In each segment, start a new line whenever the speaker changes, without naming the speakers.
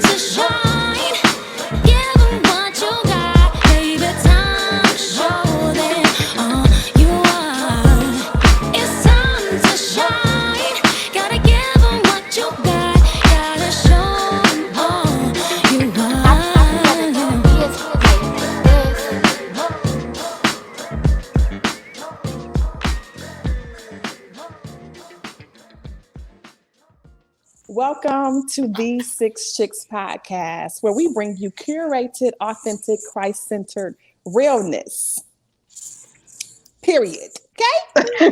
to shine. Give 'em what you got, baby. Time to show them all you are. It's time to shine. Gotta give 'em what you got. Gotta show 'em all you are.
Welcome to the Chix Podcast, where we bring you curated, authentic, Christ-centered realness. Period. Okay?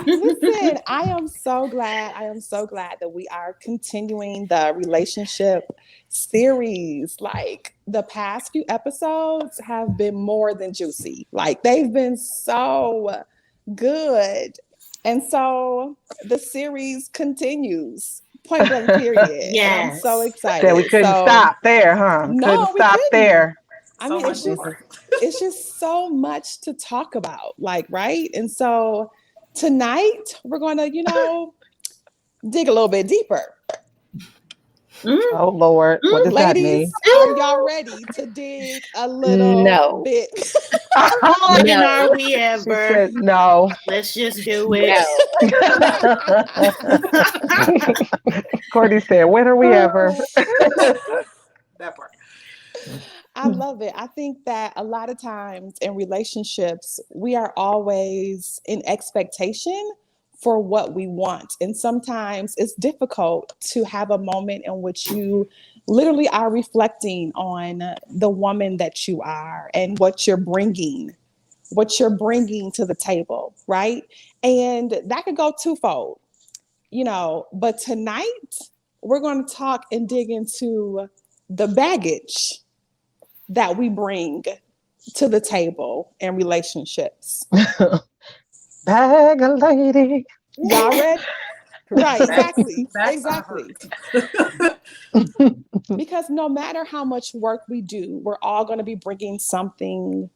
Listen, I am so glad that we are continuing the relationship series. Like, the past few episodes have been more than juicy. Like, they've been so good. And so the series continues. Point blank, period.
Yes.
And I'm so excited.
That we couldn't stop there, huh?
No,
couldn't
we
stop
couldn't.
there.
I mean, it's just so much to talk about, like, right? And so tonight we're going to, dig a little bit deeper.
Oh, Lord. What does that mean?
Ladies, are y'all ready to dig a little bit?
When are we
She
ever?
said no.
Let's just do it.
Courtney said, when are we ever?
That part.
I love it. I think that a lot of times in relationships, we are always in expectation for what we want. And sometimes it's difficult to have a moment in which you literally are reflecting on the woman that you are and what you're bringing to the table, right? And that could go twofold, but tonight we're going to talk and dig into the baggage that we bring to the table in relationships.
Bag a lady.
Y'all ready? Right, exactly. Because no matter how much work we do, we're all going to be bringing some form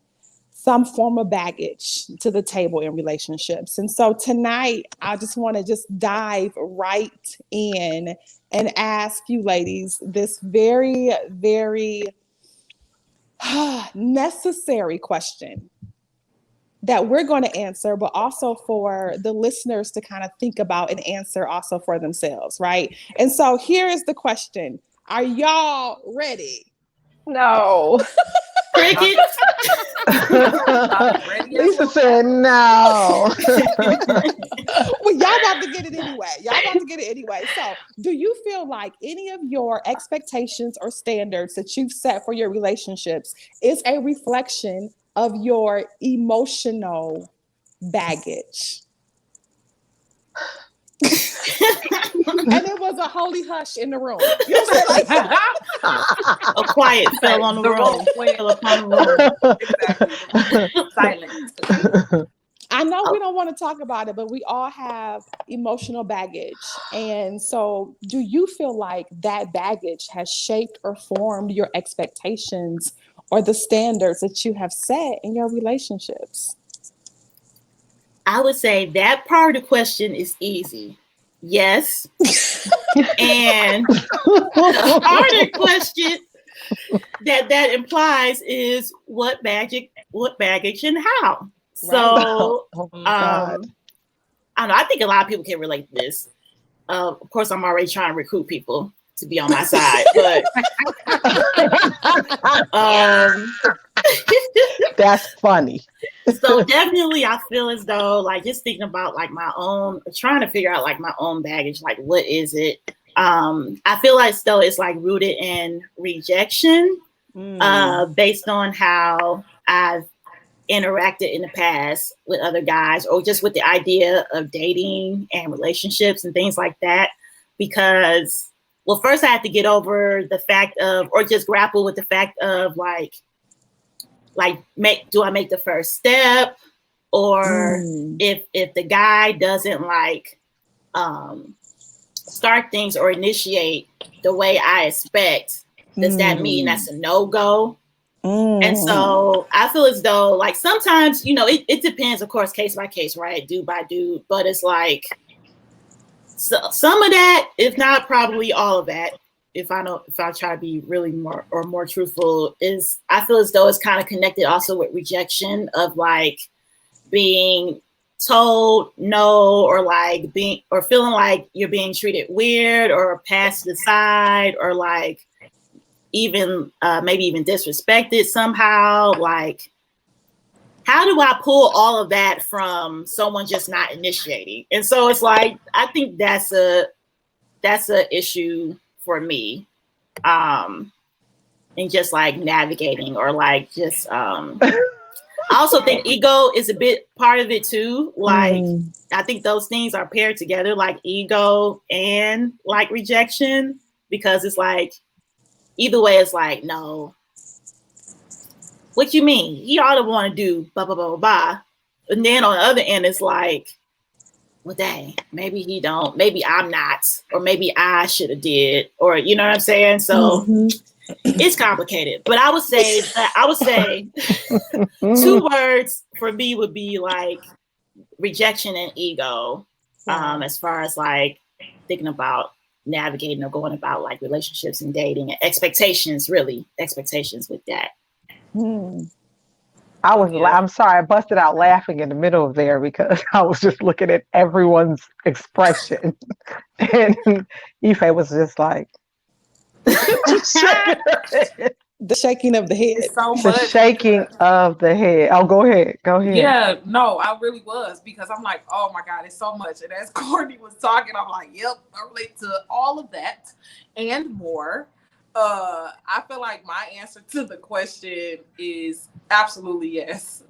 of baggage to the table in relationships. And so tonight, I just want to dive right in and ask you ladies this very, very necessary question that we're going to answer, but also for the listeners to kind of think about and answer also for themselves, right? And so here is the question. Are y'all ready?
No.
Crickets.
Lisa said no.
Well, y'all about to get it anyway. So do you feel like any of your expectations or standards that you've set for your relationships is a reflection of your emotional baggage? And it was a holy hush in the room. You know what I'm saying?
A quiet fell on the room. Fell upon the
Exactly. Silent.
I know we don't want to talk about it, but we all have emotional baggage. And so do you feel like that baggage has shaped or formed your expectations or the standards that you have set in your relationships?
I would say that part of the question is easy. Yes. And the harder question that implies is what baggage and how. So I don't know. I think a lot of people can relate to this. Of course, I'm already trying to recruit people to be on my side, but
That's funny.
so definitely I feel as though like just thinking about like trying to figure out like my own baggage, like what is it? I feel like still it's like rooted in rejection based on how I've interacted in the past with other guys or just with the idea of dating and relationships and things like that. Because, well, first I had to get over the fact of, or just grapple with the fact of do I make the first step? Or if the guy doesn't start things or initiate the way I expect, does that mean that's a no-go? And so I feel as though like sometimes, it depends, of course, case by case, right? Dude by dude. But it's like some of that, if not probably all of that, if I try to be really more truthful, is I feel as though it's kind of connected also with rejection of like being told no, or like being or feeling like you're being treated weird or passed aside, or like even maybe even disrespected somehow. Like, how do I pull all of that from someone just not initiating? And so it's like, I think that's a issue for me. And just like navigating, or like just I also think ego is a bit part of it too. Like, I think those things are paired together, like ego and like rejection, because it's like either way, it's like, no, what you mean? You ought to want to do blah, blah, blah, blah, blah. And then on the other end, it's like, well, dang, maybe he don't, maybe I'm not, or maybe I should have did, or you know what I'm saying? So it's complicated. But I would say two words for me would be like rejection and ego. As far as like thinking about navigating or going about like relationships and dating and expectations with that.
I'm sorry, I busted out laughing in the middle of there because I was just looking at everyone's expression. And Ife was just like,
The shaking of the head.
It's so
the
much.
shaking of the head. Oh, go ahead.
Yeah, no, I really was, because I'm like, oh my God, it's so much. And as Courtney was talking, I'm like, yep, I relate to all of that and more. I feel like my answer to the question is absolutely yes.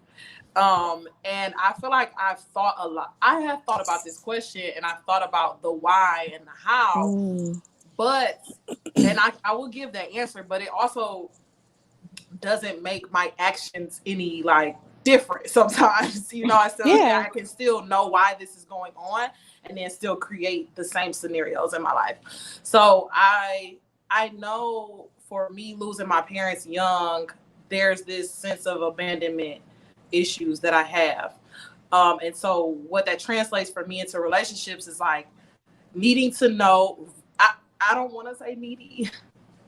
And I feel like I've thought a lot. I have thought about this question, and I've thought about the why and the how. But, and I will give that answer, but it also doesn't make my actions any like different sometimes. You know, I can still know why this is going on, and then still create the same scenarios in my life. So I know for me, losing my parents young, there's this sense of abandonment issues that I have. And so what that translates for me into relationships is like needing to know, I don't want to say needy,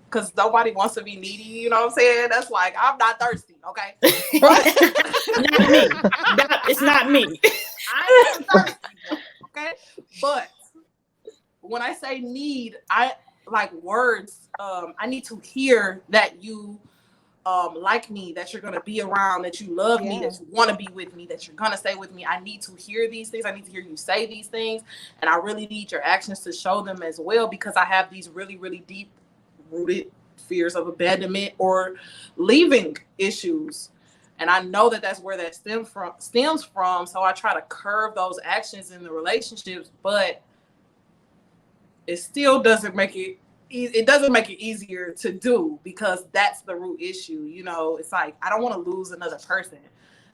because nobody wants to be needy. You know what I'm saying? That's like, I'm not thirsty, okay?
Not me. It's not me.
I am thirsty, okay? But when I say need, I like words. I need to hear that you like me, that you're going to be around, that you love me, that you want to be with me, that you're going to stay with me. I need to hear these things. I need to hear you say these things. And I really need your actions to show them as well, because I have these really, really deep rooted fears of abandonment or leaving issues. And I know that that's where that stems from. So I try to curb those actions in the relationships, but it still doesn't make it easier to do, because that's the root issue. You know, it's like, I don't want to lose another person.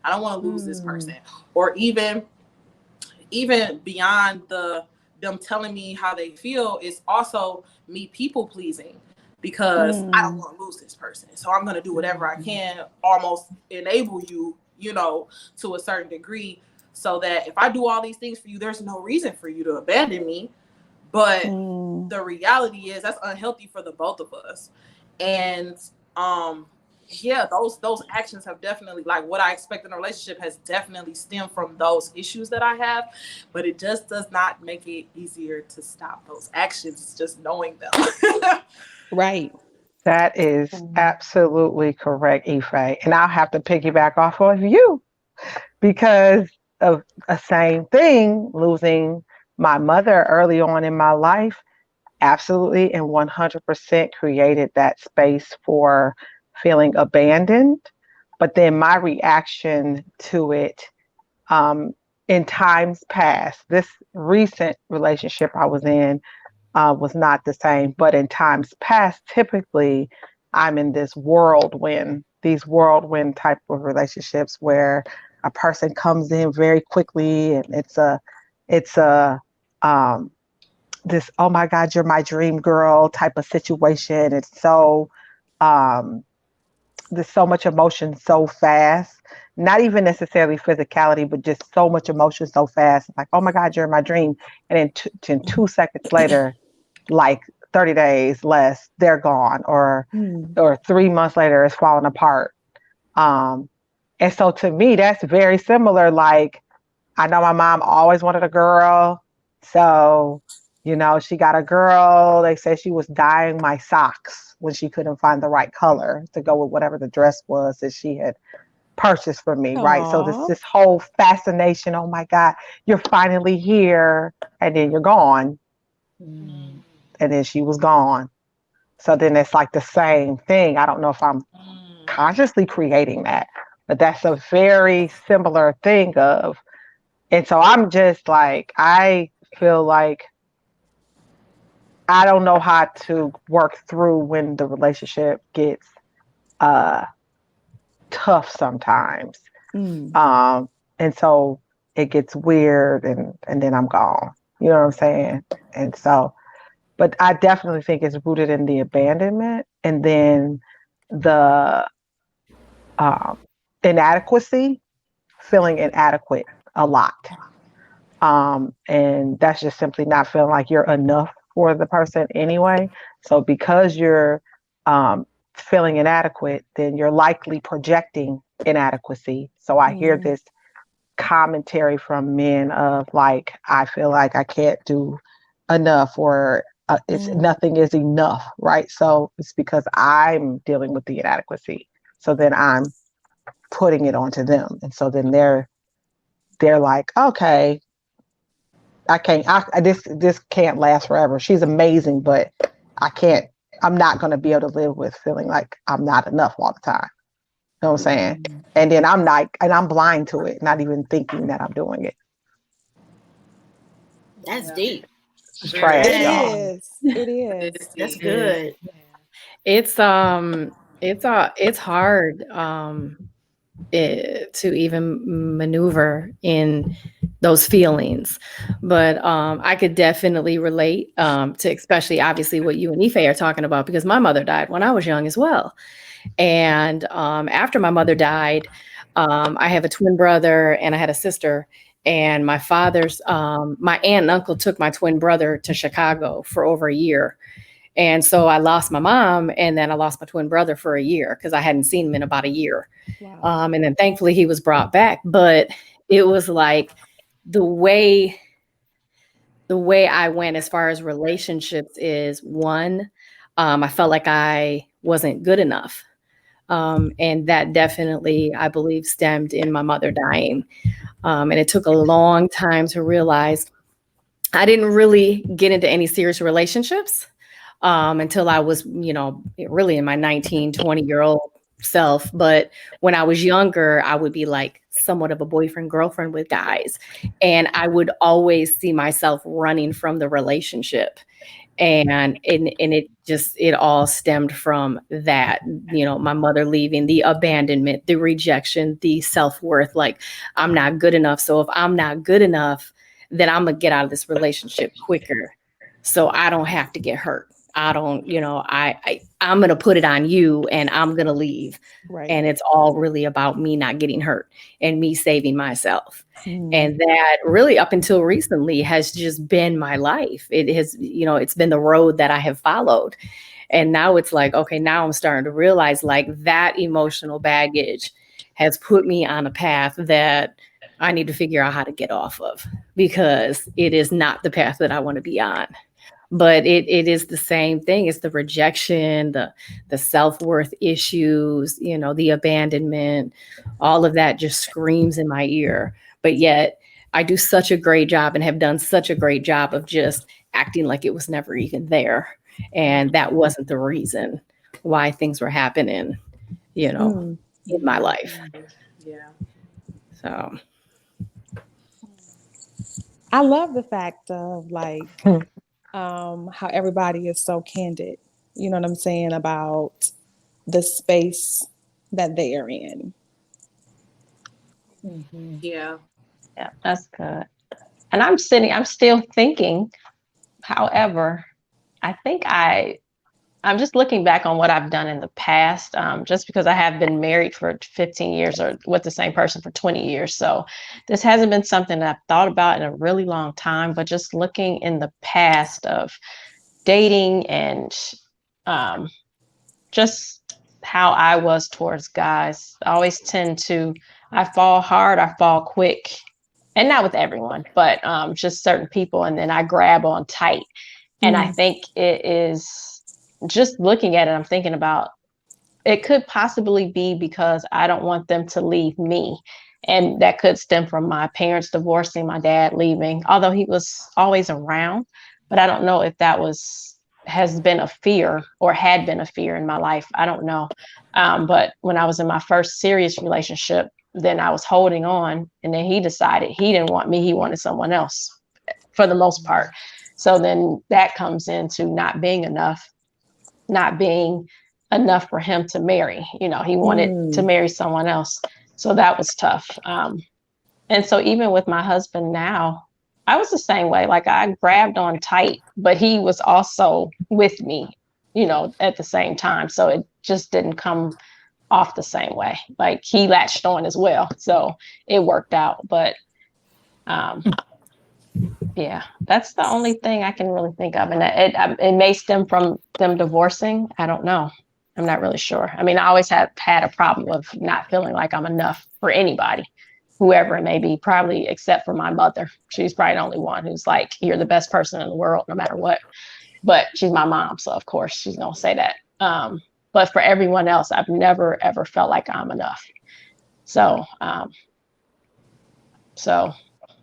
I don't want to lose this person. Or even beyond them telling me how they feel, it's also me people pleasing, because I don't want to lose this person. So I'm going to do whatever I can, almost enable you, you know, to a certain degree, so that if I do all these things for you, there's no reason for you to abandon me. But the reality is that's unhealthy for the both of us. And those actions have definitely, like, what I expect in a relationship has definitely stemmed from those issues that I have. But it just does not make it easier to stop those actions, just knowing them.
Right.
That is absolutely correct, Ife. And I'll have to piggyback off of you because of the same thing, losing my mother early on in my life, absolutely and 100% created that space for feeling abandoned. But then my reaction to it in times past, this recent relationship I was in was not the same. But in times past, typically I'm in these whirlwind type of relationships where a person comes in very quickly and it's a this, oh my God, you're my dream girl type of situation. It's so there's so much emotion so fast, not even necessarily physicality, but just so much emotion so fast. Like, oh my God, you're my dream. And then 2 seconds later, like 30 days less, they're gone, or 3 months later it's falling apart. And so to me, that's very similar. Like, I know my mom always wanted a girl. So, she got a girl. They said she was dyeing my socks when she couldn't find the right color to go with whatever the dress was that she had purchased for me. Right. So this whole fascination. Oh my God, you're finally here. And then you're gone. And then she was gone. So then it's like the same thing. I don't know if I'm consciously creating that, but that's a very similar thing and so I'm just like, I feel like I don't know how to work through when the relationship gets tough sometimes. And so it gets weird and then I'm gone. You know what I'm saying? And so, but I definitely think it's rooted in the abandonment and then the inadequacy, feeling inadequate a lot. And that's just simply not feeling like you're enough for the person anyway. So because you're feeling inadequate, then you're likely projecting inadequacy. So I hear this commentary from men of like, I feel like I can't do enough, or it's nothing is enough, right? So it's because I'm dealing with the inadequacy. So then I'm putting it onto them. And so then they're like, okay, this can't last forever. She's amazing, but I'm not going to be able to live with feeling like I'm not enough all the time. You know what I'm saying? And then I'm blind to it, not even thinking that I'm doing it.
That's deep.
Trash, y'all.
It is.
That's good.
It's hard to even maneuver in those feelings, but I could definitely relate to, especially obviously what you and Ife are talking about, because my mother died when I was young as well. And after my mother died, I have a twin brother and I had a sister. And my father's, my aunt and uncle took my twin brother to Chicago for over a year. And so I lost my mom, and then I lost my twin brother for a year because I hadn't seen him in about a year. Wow. And then thankfully he was brought back. But it was like the way I went as far as relationships is one, I felt like I wasn't good enough. And that definitely, I believe, stemmed in my mother dying. And it took a long time to realize I didn't really get into any serious relationships until I was, really in my 19, 20-year-old self. But when I was younger, I would be like somewhat of a boyfriend, girlfriend with guys. And I would always see myself running from the relationship. And it all stemmed from that, my mother leaving, the abandonment, the rejection, the self-worth, like I'm not good enough. So if I'm not good enough, then I'm gonna get out of this relationship quicker so I don't have to get hurt. I don't, I'm going to put it on you and I'm going to leave. Right. And it's all really about me not getting hurt and me saving myself. And that really up until recently has just been my life. It has, it's been the road that I have followed. And now it's like, okay, now I'm starting to realize like that emotional baggage has put me on a path that I need to figure out how to get off of, because it is not the path that I want to be on. But it is the same thing. It's the rejection, the self-worth issues, the abandonment, all of that just screams in my ear. But yet I do such a great job and have done such a great job of just acting like it was never even there. And that wasn't the reason why things were happening, in my life.
Yeah.
So
I love the fact of like, how everybody is so candid, you know what I'm saying, about the space that they are in.
Yeah,
that's good. And I'm still thinking, however, I think I'm just looking back on what I've done in the past, just because I have been married for 15 years or with the same person for 20 years. So this hasn't been something that I've thought about in a really long time, but just looking in the past of dating and just how I was towards guys. I always I fall hard, I fall quick, and not with everyone, but just certain people. And then I grab on tight. And I think it is just looking at it, I'm thinking about it could possibly be because I don't want them to leave me. And that could stem from my parents divorcing, my dad leaving, although he was always around. But I don't know if has been a fear or had been a fear in my life. I don't know. But when I was in my first serious relationship, then I was holding on, and then he decided he didn't want me. He wanted someone else for the most part. So then that comes into not being enough for him to marry. You know, he wanted to marry someone else. So that was tough. And so even with my husband now, I was the same way. Like I grabbed on tight, but he was also with me, you know, at the same time. So it just didn't come off the same way. Like he latched on as well. So it worked out. But yeah, that's the only thing I can really think of. And it may stem from them divorcing. I don't know. I'm not really sure. I mean, I always have had a problem of not feeling like I'm enough for anybody, whoever it may be, probably except for my mother. She's probably the only one who's like, you're the best person in the world, no matter what. But she's my mom. So of course she's going to say that. But for everyone else, I've never, ever felt like I'm enough. So I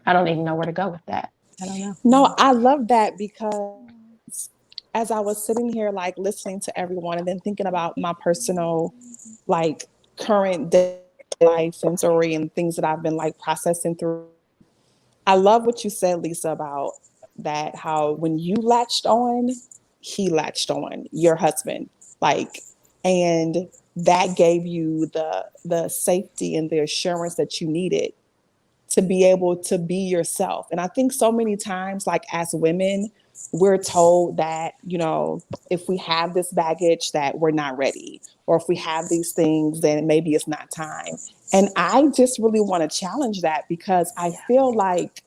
don't even know where to go with that. I don't know.
No, I love that because as I was sitting here, like listening to everyone and then thinking about my personal, like current day life and story and things that I've been like processing through. I love what you said, Lisa, about that, how when you latched on, he latched on, your husband, like, and that gave you the safety and the assurance that you needed to be able to be yourself. And I think so many times, like as women, we're told that, you know, if we have this baggage that we're not ready, or if we have these things, then maybe it's not time. And I just really want to challenge that, because I feel like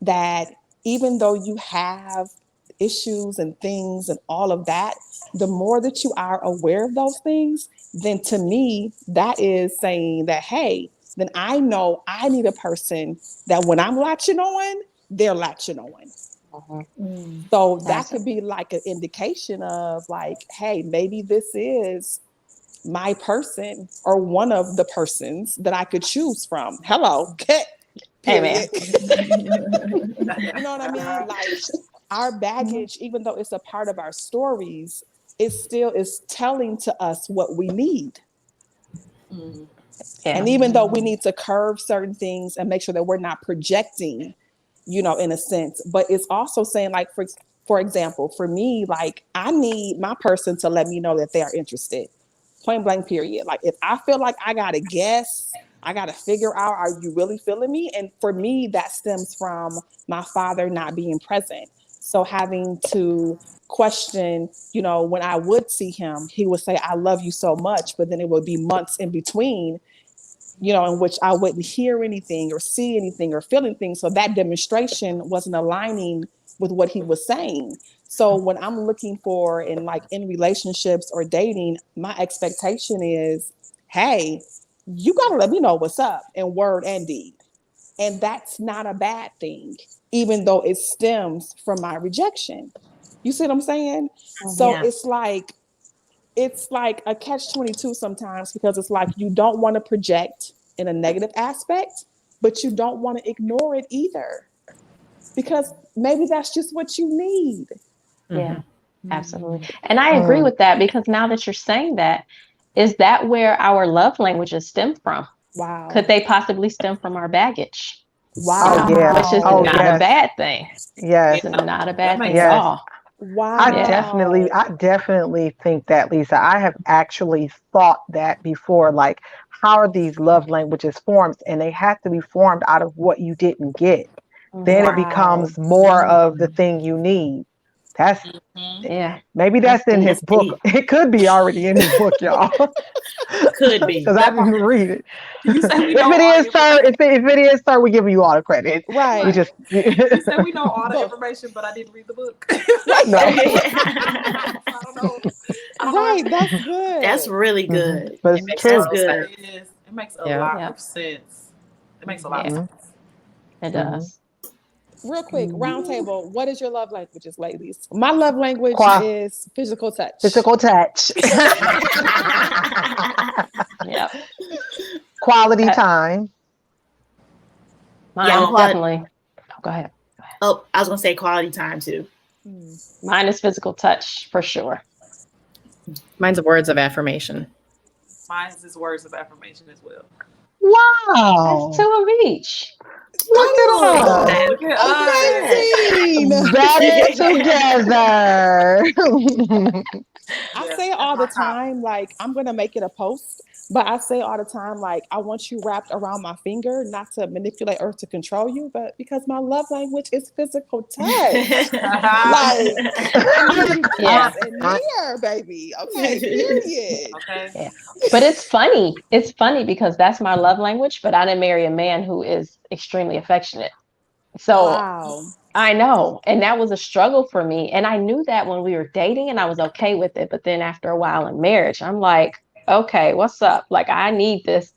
that even though you have issues and things and all of that, the more that you are aware of those things, then to me, that is saying that, hey, then I know I need a person that when I'm latching on, they're latching on. So that could be like an indication of like, hey, maybe this is my person or one of the persons that I could choose from. Hello.
Amen.
You know what I mean? Like our baggage, even though it's a part of our stories, it still is telling to us what we need. Yeah. And even though we need to curve certain things and make sure that we're not projecting, you know, in a sense, but it's also saying like, for example, for me, like I need my person to let me know that they are interested, point blank period. Like if I feel like I got to guess, I got to figure out, are you really feeling me? And for me, that stems from my father not being present. So having to question, you know, when I would see him, he would say, I love you so much, but then it would be months in between, you know, in which I wouldn't hear anything or see anything or feel anything. So that demonstration wasn't aligning with what he was saying. So when I'm looking for in relationships or dating, my expectation is, hey, you got to let me know what's up in word and deed. And that's not a bad thing, even though it stems from my rejection. You see what I'm saying? So yeah. It's like a catch-22 sometimes, because it's like you don't want to project in a negative aspect, but you don't want to ignore it either, because maybe that's just what you need.
Yeah, absolutely. And I agree with that, because now that you're saying that, is that where our love languages stem from?
Wow.
Could they possibly stem from our baggage?
Wow.
Oh, yeah.
Which is not a bad thing.
Yes.
It's not a bad thing at all.
Wow.
I definitely think that, Lisa. I have actually thought that before, like, how are these love languages formed? And they have to be formed out of what you didn't get. Then it becomes more of the thing you need. That's
Yeah.
maybe that's in his
That's
book.
deep.
It could be already in his book, y'all.
Could be.
Because I didn't read it.
You say we
If
know
it
all
is,
the
sir,
information.
if it is, sir, we give you all the credit.
Right.
We just
You say we know all the
But-
information, but I didn't read the book.
no.
I don't know. I don't know
Right,
everything.
that's good.
That's really good.
But
It
it's
makes
true.
That's
total
good.
sense. It is. It makes a
Yeah.
lot
Yeah.
of sense. It makes a lot
Yeah.
of sense.
It
Mhm.
does.
Real quick, round table. What is your love languages, ladies? My love language
Qua-
is physical touch.
Physical touch.
Yep.
Quality
That-
time.
Mine
Yeah,
is
I'm quite-
definitely. Oh, go ahead.
Oh, I was gonna say quality time too.
Mine is physical touch for sure.
Mine's words of affirmation.
Mine's is words of affirmation as well.
Wow.
That's two of each.
Look at us.
Look at us.
Amazing.
Better together.
I
Yeah,
say it all the
that's my top.
time, like I'm gonna make it a post, but I say all the time, like I want you wrapped around my finger, not to manipulate or to control you, but because my love language is physical touch. Like
Yeah.
in here, baby. Okay, period.
Okay.
Yeah. But it's funny. It's funny because that's my love language, but I didn't marry a man who is extremely affectionate. So
Wow.
I know. And that was a struggle for me. And I knew that when we were dating and I was okay with it. But then after a while in marriage, I'm like, okay, what's up? Like, I need this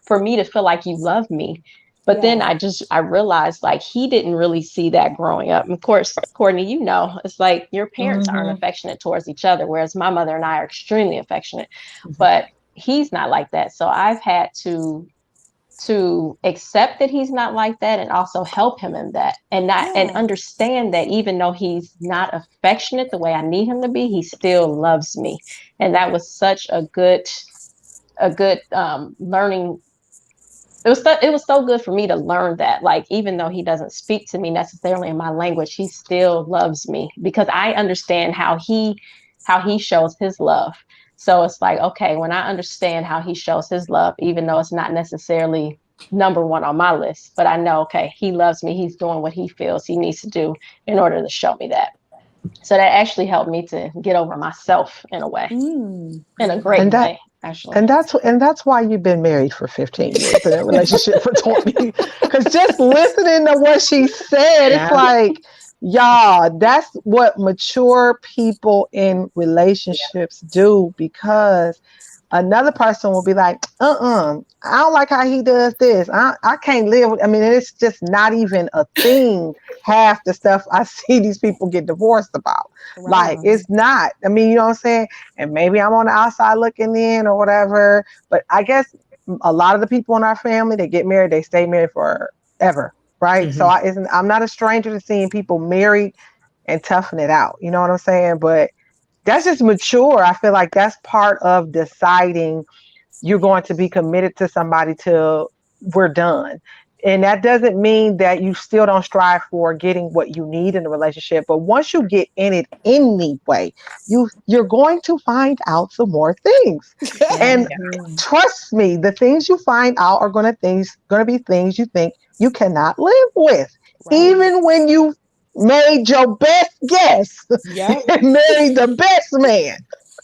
for me to feel like you love me. But then I realized like he didn't really see that growing up. And of course, Courtney, you know, it's like your parents aren't affectionate towards each other, whereas my mother and I are extremely affectionate. But he's not like that. So I've had to accept that he's not like that and also help him in that and understand that even though he's not affectionate the way I need him to be, he still loves me. And that was such a good learning. It was so good for me to learn that, like, even though he doesn't speak to me necessarily in my language, he still loves me because I understand how he shows his love. So it's like, okay, when I understand how he shows his love, even though it's not necessarily number one on my list, but I know, okay, he loves me. He's doing what he feels he needs to do in order to show me that. So that actually helped me to get over myself in a way, in a great way, actually.
And that's why you've been married for 15 years in a relationship for 20. Because just listening to what she said, it's like, y'all, that's what mature people in relationships do, because another person will be like, I don't like how he does this. I can't live with, I mean, it's just not even a thing. Half the stuff I see these people get divorced about. Like, it's not. I mean, you know what I'm saying? And maybe I'm on the outside looking in or whatever. But I guess a lot of the people in our family, they get married, they stay married forever. Right. So I'm not a stranger to seeing people married and toughing it out. You know what I'm saying? But that's just mature. I feel like that's part of deciding you're going to be committed to somebody till we're done. And that doesn't mean that you still don't strive for getting what you need in a relationship. But once you get in it anyway, you're going to find out some more things. And trust me, the things you find out are going to be things you think you cannot live with. Even when you made your best guess and married the best man,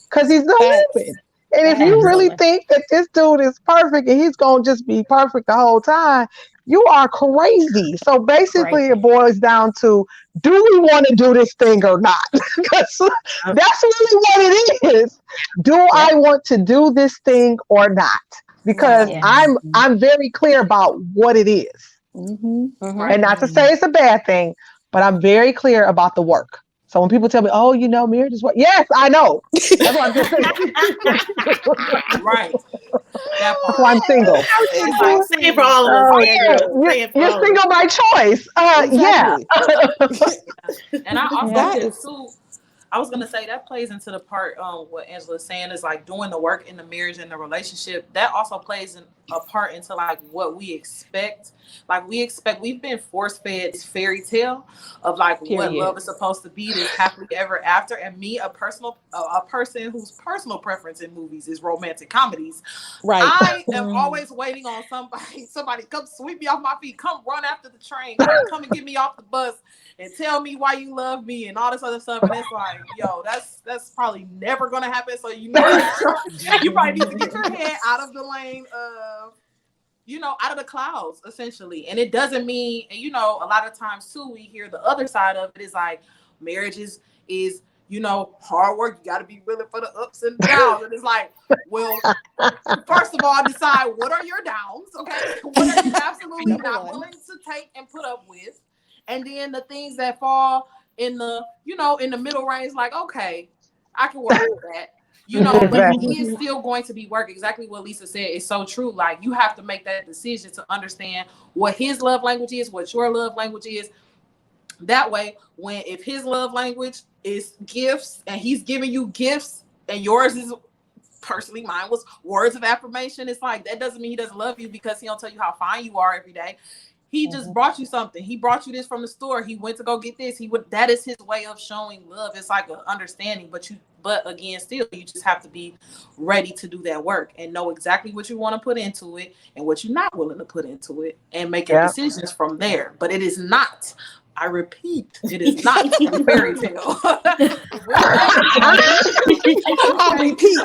because he's not living. And if you really think that this dude is perfect and he's going to just be perfect the whole time, you are crazy. So basically it boils down to, do we want to do this thing or not? Because that's really what it is. Do I want to do this thing or not? Because I'm very clear about what it is. And not to say it's a bad thing, but I'm very clear about the work. So when people tell me, oh, you know, marriage is what? Yes, I know. That's why I'm just saying.
Right.
That's why I'm single.
Say it for all of us.
You're single by choice. Yeah.
And I also I was gonna say that plays into the part what Angela's saying is like doing the work in the marriage and the relationship. That also plays a part into like what we expect. Like we've been force fed this fairy tale of like what love is supposed to be, this happily ever after. And me, a person whose personal preference in movies is romantic comedies.
Right.
I am always waiting on somebody come sweep me off my feet, come run after the train, come and get me off the bus and tell me why you love me and all this other stuff. And it's like, yo, that's probably never gonna happen. So you probably need to get your head out of the lane of, out of the clouds, essentially. And it doesn't mean, and a lot of times too, we hear the other side of it is like marriage is hard work. You got to be willing for the ups and downs. And it's like, well, first of all, decide what are your downs, okay? What are you absolutely not willing to take and put up with? And then the things that fall in the, in the middle range, like, okay, I can work with that. But it is still going to be work. Exactly what Lisa said is so true. Like, you have to make that decision to understand what his love language is, what your love language is. That way, if his love language is gifts and he's giving you gifts and yours is, personally, mine was words of affirmation. It's like, that doesn't mean he doesn't love you because he don't tell you how fine you are every day. He just brought you something. He brought you this from the store. He went to go get this. That is his way of showing love. It's like an understanding, but again, still, you just have to be ready to do that work and know exactly what you want to put into it and what you're not willing to put into it and make your decisions from there. But it is not, I repeat, it is not a fairy tale.
I repeat.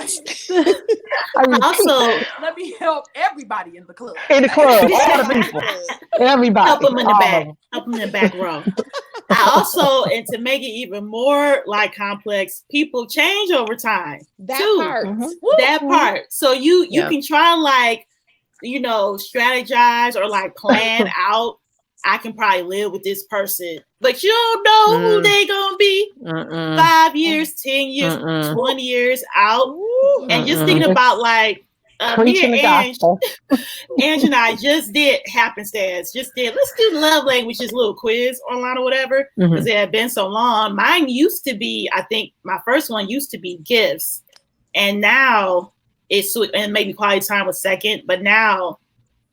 Also,
let me help everybody in the club.
In the club, all the people, everybody.
Help them in the back. Help them in the back row. I also, and to make it even more like complex, people change over time.
That
too.
part.
That part. So you can try like, strategize or like plan out. I can probably live with this person, but you don't know who they gonna be 5 years, 10 years, 20 years out. And just thinking about like me and Ange and I just did happenstance. Let's do the love languages little quiz online or whatever, because it had been so long. Mine used to be, I think my first one used to be gifts, and now it's, and maybe quality time was second, but now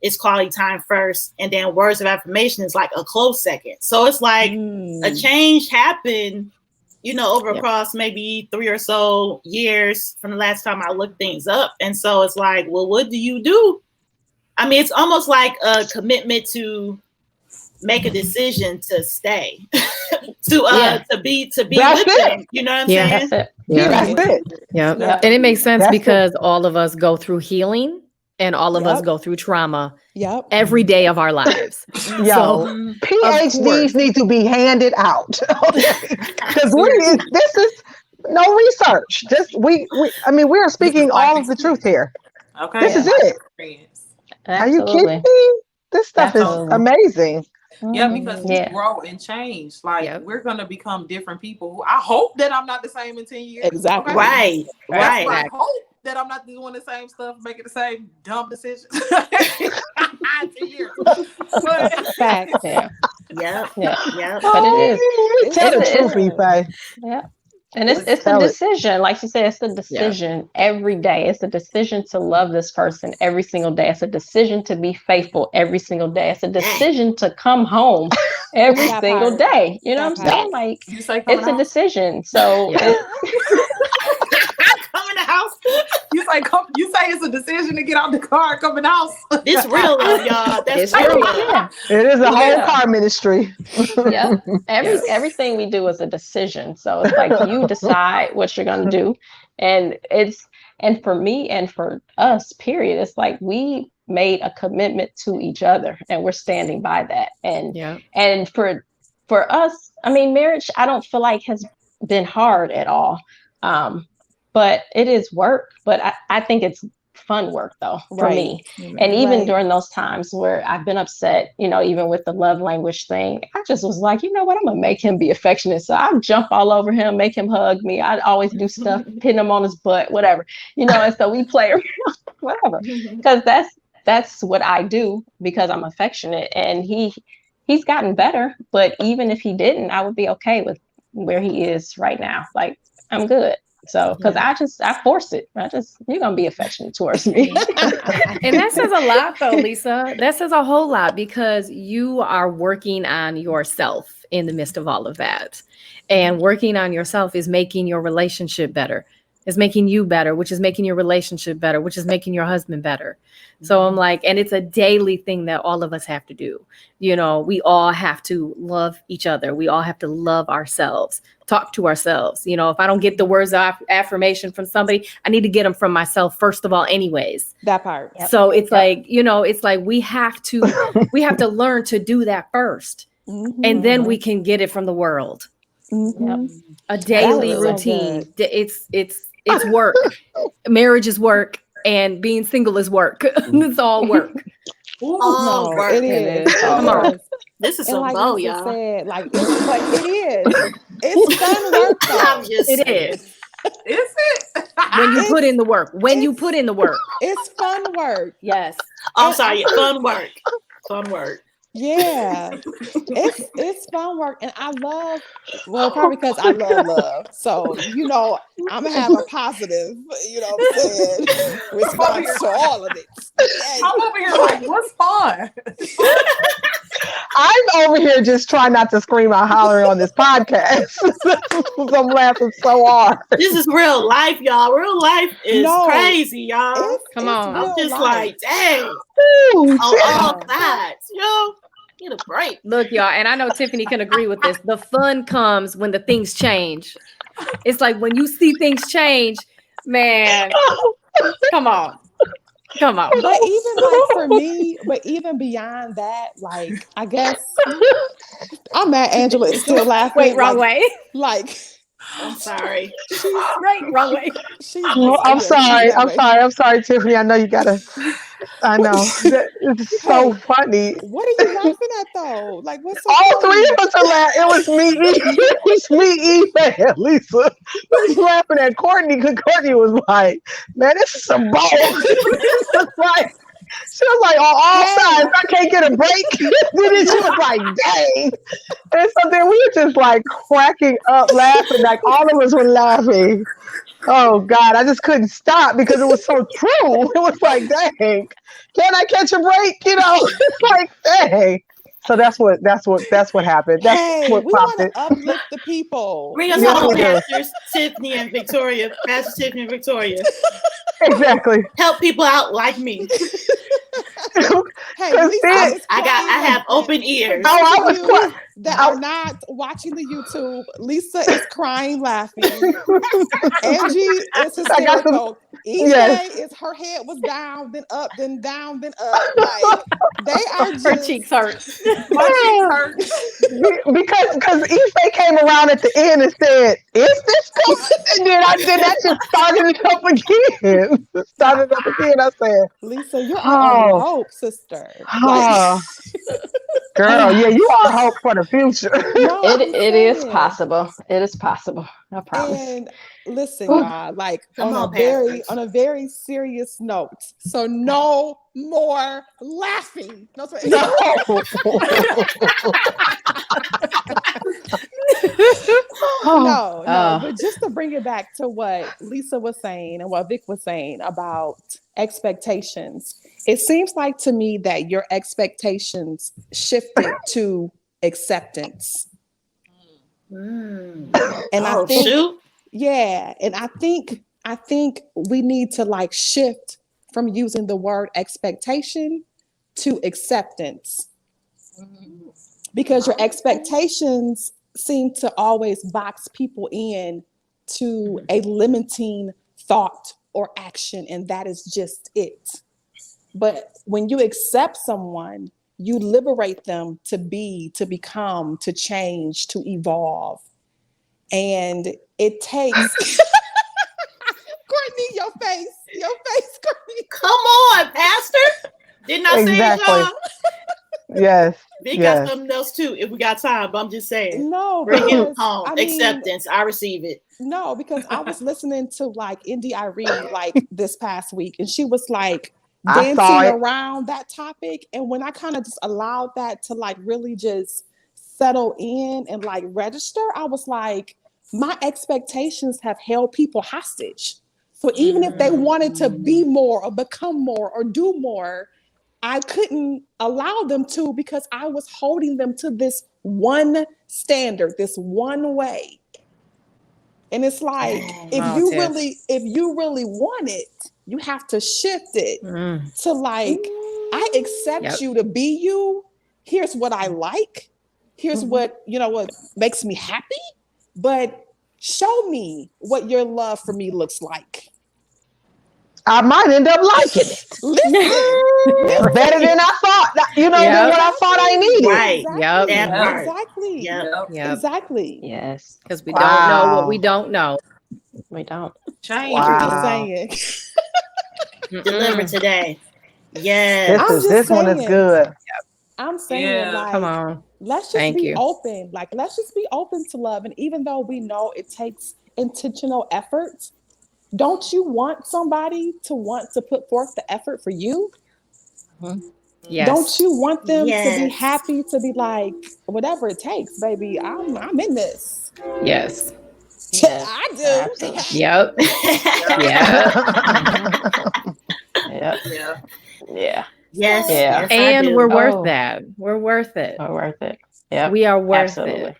it's quality time first, and then words of affirmation is like a close second. So it's like a change happened, across maybe 3 or so years from the last time I looked things up. And so it's like, well, what do you do? I mean, it's almost like a commitment to make a decision to stay, to be
That's
with them. You know what I'm saying?
That's it.
That's it.
Yeah. And it makes sense because all of us go through healing. And all of us go through trauma every day of our lives.
PhDs need to be handed out. Because this is no research. We are speaking all of the truth here.
Okay.
This is it. Are you kidding me? This stuff is amazing.
Yeah, because we grow and change. Like we're gonna become different people. I hope that I'm not the same in 10 years.
Exactly.
Okay?
Right.
I hope that I'm not doing the same stuff, making the same dumb decisions. 10 years.
Facts.
Yeah.
But it is.
Tell the truth, Ife.
Yeah. And it's a decision. Like you said, it's a decision every day. It's a decision to love this person every single day. It's a decision to be faithful every single day. It's a decision to come home every single day. You know what I'm saying? Like, it's a decision. So
come in the house.
You say it's a decision to get out the car and come in the house.
It's real, y'all. That's
real.
Yeah.
It is a whole car ministry.
Everything we do is a decision. So it's like you decide what you're gonna do. And for me and for us, period, it's like we made a commitment to each other and we're standing by that. And for us, I mean, marriage, I don't feel like has been hard at all. But it is work, but I think it's fun work though for me. And even during those times where I've been upset, even with the love language thing, I just was like, you know what, I'm gonna make him be affectionate. So I jump all over him, make him hug me. I'd always do stuff, hitting him on his butt, whatever, and so we play around, whatever, because that's what I do because I'm affectionate. And he's gotten better, but even if he didn't, I would be okay with where he is right now. Like, I'm good. So, because I force it. You're going to be affectionate towards me.
And that says a lot, though, Lisa. That says a whole lot because you are working on yourself in the midst of all of that. And working on yourself is making your relationship better. It's making you better, which is making your relationship better, which is making your husband better. So I'm like, and it's a daily thing that all of us have to do. You know, we all have to love each other. We all have to love ourselves, talk to ourselves. You know, if I don't get the words of affirmation from somebody, I need to get them from myself first of all, anyways.
That part.
Yep. So it's like, you know, it's like we have to learn to do that first. And then we can get it from the world. A daily routine. It's work. Marriage is work, and being single is work. It's all work.
Work.
It is.
Come on.
This is
and
a
like
bow,
Lisa
y'all.
said, like, but it is. It's fun work.
I'm just
It
saying.
is.
Is it?
When you put in the work. When you put in the work.
It's fun work.
Yes.
I'm sorry. Fun work. Fun work.
Yeah, it's fun work, and I love. Well, probably because I love. So you know, I'm gonna have a positive, you know, what I'm saying, response to all of it.
I'm over here like, what's fun?
I'm over here just trying not to scream and holler on this podcast. I'm laughing so hard.
This is real life, y'all. Real life is crazy, y'all.
Come on.
I'm just like, dang.
Ooh,
On all sides, yo. Get a break.
Look, y'all, and I know Tiffany can agree with this. The fun comes when the things change. It's like when you see things change, man. Come on.
But even like for me, but even beyond that, like I guess I'm mad Angela is still laughing.
Wait, wrong way.
Like
I'm sorry.
Right, wrong way.
I'm sorry, Tiffany. I know you gotta. I know. It's so funny.
What are you laughing at though? Like what's so
All
funny?
three of us are laughing. It was me. It was me, Eva, and Lisa. Was laughing at Courtney because Courtney was like, "Man, this is some balls." She was like, on all sides, I can't get a break. Then she was like, dang. And so then we were just like cracking up laughing. Like all of us were laughing. Oh God, I just couldn't stop because it was so true. It was like, dang, can I catch a break? You know, it's like, dang. So that's what happened. That's what
we want
prompted.
to uplift the people.
Bring us
Yes,
home,
we do.
Pastors Tiffany and Victoria. Pastor Tiffany and Victoria.
Exactly.
Help people out like me.
Hey,
Cause
Lisa
then-
is
I
crying.
have open ears.
Oh, I was
You
quite.
that are not watching the YouTube, Lisa is crying laughing. Angie is hysterical.
Yes.
is her head was down, then up, then down, then up. Like they are just
Her cheeks hurt.
Because Ife came around at the end and said, "Is this good?" And then I just started it up again. I said,
Lisa, you're our only hope, sister.
"Oh, girl, yeah, you are hope for the future."
No, I'm
It is
saying.
possible. It is possible. I promise.
And listen, y'all, like
Come
on
on,
a very serious note. So no more laughing. No. No, but just to bring it back to what Lisa was saying and what Vic was saying about expectations, it seems like to me that your expectations shifted to acceptance. And I think, yeah, and I think we need to like shift from using the word expectation to acceptance, because your expectations seem to always box people in to a limiting thought or action, and that is just it. But when you accept someone, you liberate them to be, to become, to change, to evolve. And it takes Courtney, your face, Courtney.
Come on, Pastor. Didn't I say it, y'all?
Yes.
Vic got something else too, if we got time, but I'm just saying.
No,
bring
because,
it home. Acceptance. I receive it.
No, because I was listening to like Indy Irene like this past week, and she was like dancing around that topic. And when I kind of just allowed that to like really just settle in and like register, I was like, my expectations have held people hostage. So even if they wanted to be more or become more or do more, I couldn't allow them to because I was holding them to this one standard, this one way. And it's like, if you really want it, you have to shift it to like, I accept you to be you. Here's what I like. Here's what makes me happy. But show me what your love for me looks like.
I might end up liking it.
Listen.
Better than I thought. Than what I thought I needed.
Right.
Exactly. Exactly.
Yes.
Because we don't know what we don't know.
We don't.
Change.
Wow.
Just saying.
Deliver today. Yes.
This one is good.
I'm saying, like,
come on.
Let's just be open. Like, let's just be open to love. And even though we know it takes intentional effort, don't you want somebody to want to put forth the effort for you?
Yes.
Don't you want them to be happy, to be like, whatever it takes, baby, I'm in this.
Yes.
I do.
Yep.
Yeah.
Yes.
Yeah.
And we're worth that. We're worth it.
We're worth it. Yeah.
We are worth it.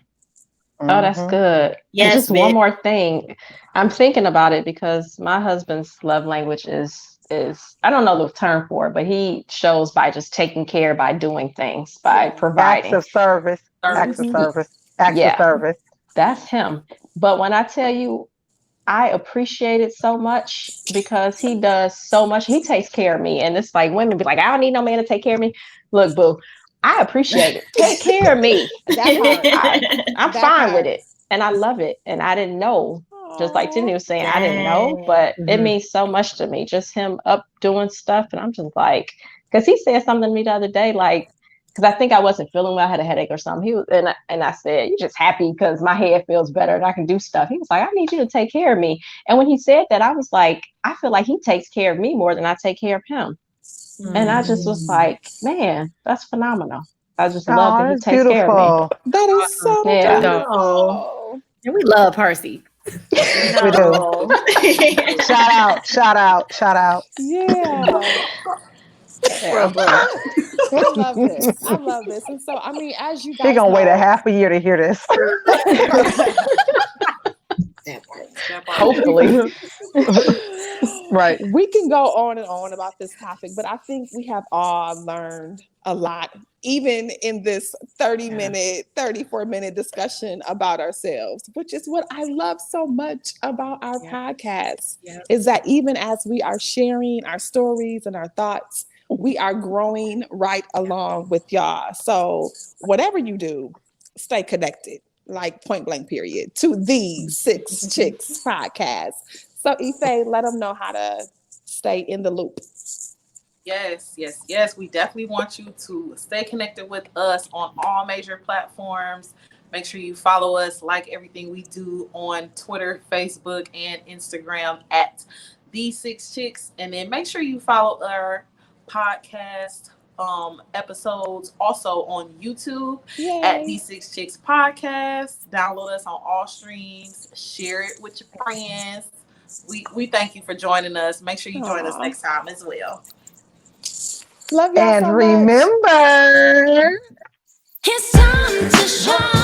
Oh, that's good.
Yes,
and just one more thing. I'm thinking about it because my husband's love language is I don't know the term for it, but he shows by just taking care, by doing things, by providing.
Acts of service. Acts of service.
That's him. But when I tell you, I appreciate it so much because he does so much. He takes care of me. And it's like women be like, I don't need no man to take care of me. Look, boo, I appreciate it. Take care of me. I'm fine with it. And I love it. And I didn't know. Just like Tiffany was saying, I didn't know, but it means so much to me. Just him up doing stuff. And I'm just like, because he said something to me the other day, like, because I think I wasn't feeling well. I had a headache or something. He was, and I said, you're just happy because my head feels better and I can do stuff. He was like, I need you to take care of me. And when he said that, I was like, I feel like he takes care of me more than I take care of him. And I just was like, man, that's phenomenal. I just love that he takes care of me.
That is so beautiful.
And we love Percy.
We do. Shout out.
Yeah. I love this. And so, I mean, as you guys
She's going to wait a half a year to hear this.
Hopefully.
Right.
We can go on and on about this topic, but I think we have all learned a lot, even in this 34-minute discussion about ourselves, which is what I love so much about our podcast, is that even as we are sharing our stories and our thoughts, we are growing right along with y'all. So whatever you do, stay connected, like point blank period, to the Chix Podcast. So Ife, let them know how to stay in the loop.
Yes. We definitely want you to stay connected with us on all major platforms. Make sure you follow us, like everything we do on Twitter, Facebook, and Instagram at The Chix Chicks. And then make sure you follow our podcast episodes also on YouTube at The Chix Chicks Podcast. Download us on all streams. Share it with your friends. We thank you for joining us. Make sure you join us next time as well.
Love y'all
and
so
remember,
It's time to shine.